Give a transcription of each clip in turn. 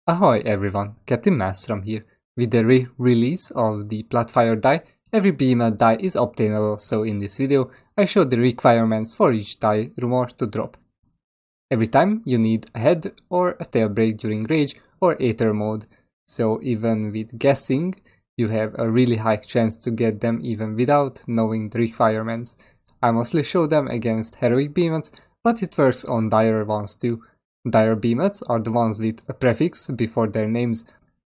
Ahoy everyone, CPT-MAELSTROM here. With the re-release of the platfire die, every Behemoth die is obtainable, so in this video I show the requirements for each die Rumour to drop. Every time you need a head or a tail break during rage or Aether mode, so even with guessing you have a really high chance to get them even without knowing the requirements. I mostly show them against heroic Behemoths, but it works on dire ones too. Dire Behemoths are the ones with a prefix before their names,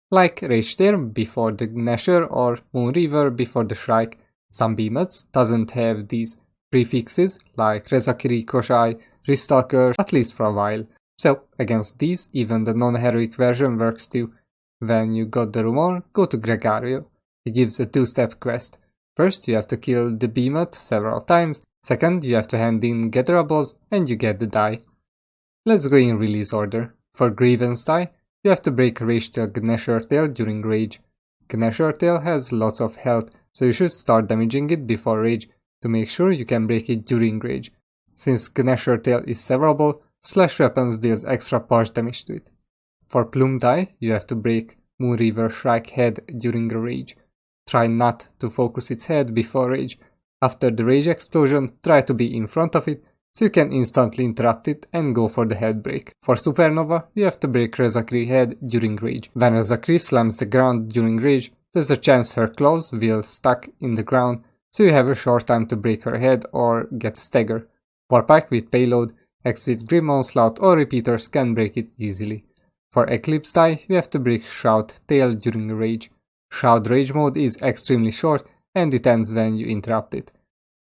like Rage before the Gnasher or Moonreaver before the Shrike. Some Behemoths doesn't have these prefixes, like Rezakiri, Koshai, Ristalker, at least for a while. So against these, even the non-heroic version works too. When you got the Rumour, go to Gregario. He gives a two-step quest. First, you have to kill the Behemoth several times. Second, you have to hand in gatherables and you get the die. Let's go in release order. For Grievance die, you have to break Rage Tail Ganesha Tail during Rage. Ganesha Tail has lots of health, so you should start damaging it before Rage to make sure you can break it during Rage. Since Ganesha Tail is severable, Slash Weapons deals extra punch damage to it. For Plume Tie, you have to break Moonreaver Shrike head during a Rage. Try not to focus its head before Rage. After the Rage explosion, try to be in front of it, so you can instantly interrupt it and go for the head break. For Supernova, you have to break Rezakiri head during Rage. When Rezakiri slams the ground during Rage, there's a chance her claws will stuck in the ground, so you have a short time to break her head or get a stagger. Warpike with Payload, X with Grim Onslaught or Repeaters can break it easily. For Eclipse die, you have to break Shroud Tail during Rage. Shroud Rage mode is extremely short and it ends when you interrupt it.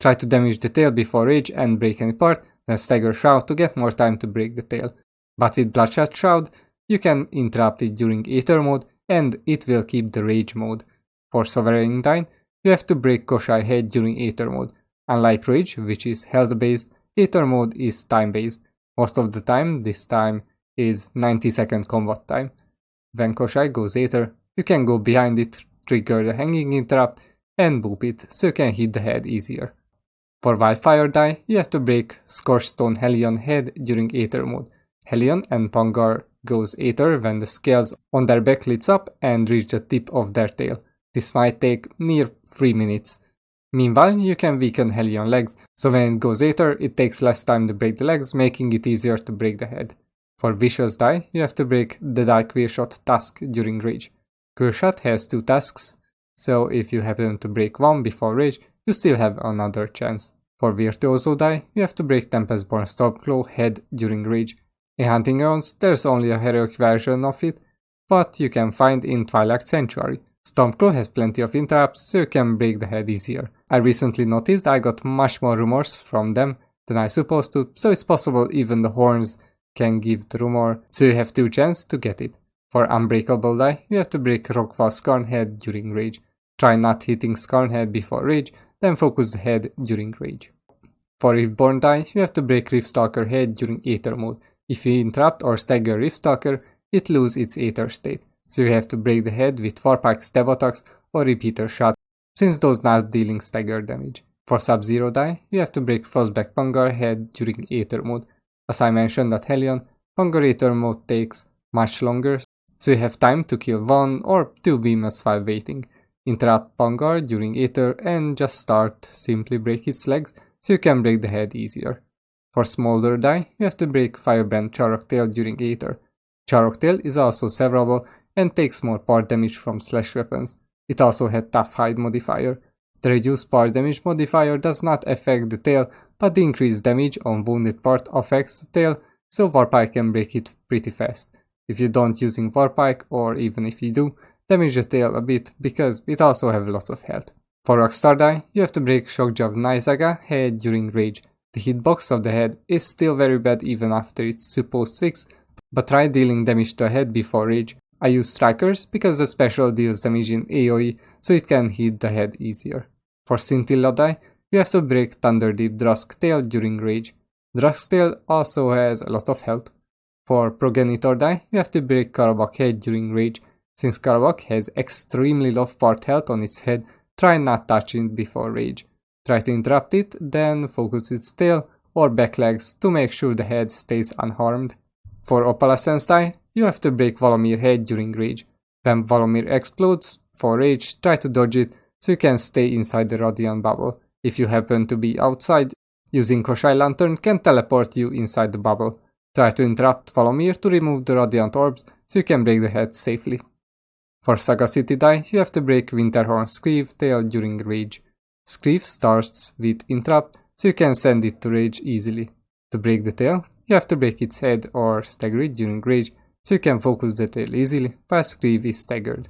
Try to damage the tail before Rage and break any part, then stagger Shroud to get more time to break the tail. But with Bloodshot Shroud, you can interrupt it during Aether mode and it will keep the Rage mode. For Sovereign Die, you have to break Koshai head during Aether mode. Unlike Rage, which is health based, Aether mode is time based. Most of the time, this time is 90-second combat time. When Koshai goes Aether, you can go behind it, trigger the hanging interrupt and boop it so you can hit the head easier. For Wildfire die, you have to break Scorchstone Hellion head during Aether mode. Hellion and Pangar goes Aether when the scales on their back lights up and reach the tip of their tail. This might take near 3 minutes. Meanwhile, you can weaken Hellion legs, so when it goes Aether, it takes less time to break the legs, making it easier to break the head. For Vicious die, you have to break the die Queershot task during Rage. Queershot has 2 tasks, so if you happen to break one before Rage, you still have another chance. For Virtuoso die, you have to break Tempestborn Stormclaw head during Rage. In Hunting Grounds, there's only a heroic version of it, but you can find in Twilight Sanctuary. Stormclaw has plenty of interrupts, so you can break the head easier. I recently noticed I got much more Rumours from them than I supposed to, so it's possible even the horns can give the Rumour, so you have 2 chances to get it. For Unbreakable die, you have to break Rockfall Skarn head during Rage. Try not hitting Skarn head before Rage, then focus the head during Rage. For Reborn die, you have to break Riftstalker head during Aether mode. If you interrupt or stagger Riftstalker, it loses its Aether state, so you have to break the head with Warpike stab attacks or Repeater shot, since those not dealing stagger damage. For SubZero die, you have to break Frostback Pangar head during Aether mode. As I mentioned at Hellion, Pangar Aether mode takes much longer, so you have time to kill 1 or 2 Behemoths while waiting. Interrupt Pangar during Aether and just start, simply break its legs so you can break the head easier. For Smolder die, you have to break Firebrand Charrock Tail during Aether. Charrock Tail is also severable and takes more part damage from slash weapons. It also had Tough Hide modifier. The reduced part damage modifier does not affect the tail, but the increased damage on wounded part affects the tail, so Warpike can break it pretty fast. If you don't using Warpike, or even if you do, damage the tail a bit because it also have lots of health. For Rockstar Die, you have to break Shockjaw Naizaga head during Rage. The hitbox of the head is still very bad even after its supposed fix, but try dealing damage to a head before Rage. I use Strikers because the special deals damage in AoE, so it can hit the head easier. For Scintilla die, you have to break Thunderdeep Drusk Tail during Rage. Drusk Tail also has a lot of health. For Progenitor die, you have to break Karabak head during Rage. Since Karabak has extremely low part health on its head, try not touching it before Rage. Try to interrupt it, then focus its tail or back legs to make sure the head stays unharmed. For oppalasenstai, you have to break Valomir's head during rage. When Valomir explodes for rage, try to dodge it so you can stay inside the radiant bubble. If you happen to be outside, using Koshai Lantern can teleport you inside the bubble. Try to interrupt Valomir to remove the radiant orbs so you can break the head safely. For sagacity die, you have to break Winterhorn's Screeve tail during rage. Screeve starts with interrupt so you can send it to rage easily. To break the tail, you have to break its head or stagger it during rage so you can focus the tail easily while Screeve is staggered.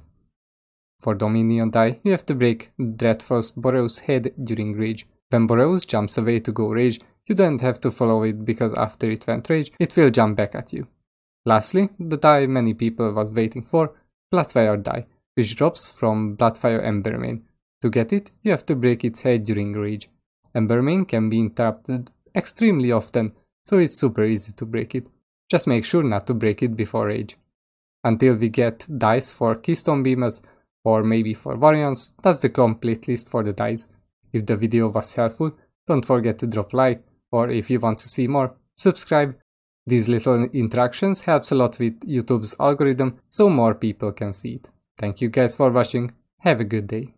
For Dominion die, you have to break Dreadfrost Boreus' head during rage. When Boreus jumps away to go rage, you don't have to follow it because after it went rage, it will jump back at you. Lastly, the die many people was waiting for, Platfire Die, which drops from Bloodfire Embermane. To get it, you have to break its head during rage. Embermane can be interrupted extremely often, so it's super easy to break it. Just make sure not to break it before rage. Until we get dice for Keystone Beamers, or maybe for variants, that's the complete list for the dice. If the video was helpful, don't forget to drop a like, or if you want to see more, subscribe. These little interactions helps a lot with YouTube's algorithm so more people can see it. Thank you guys for watching, have a good day.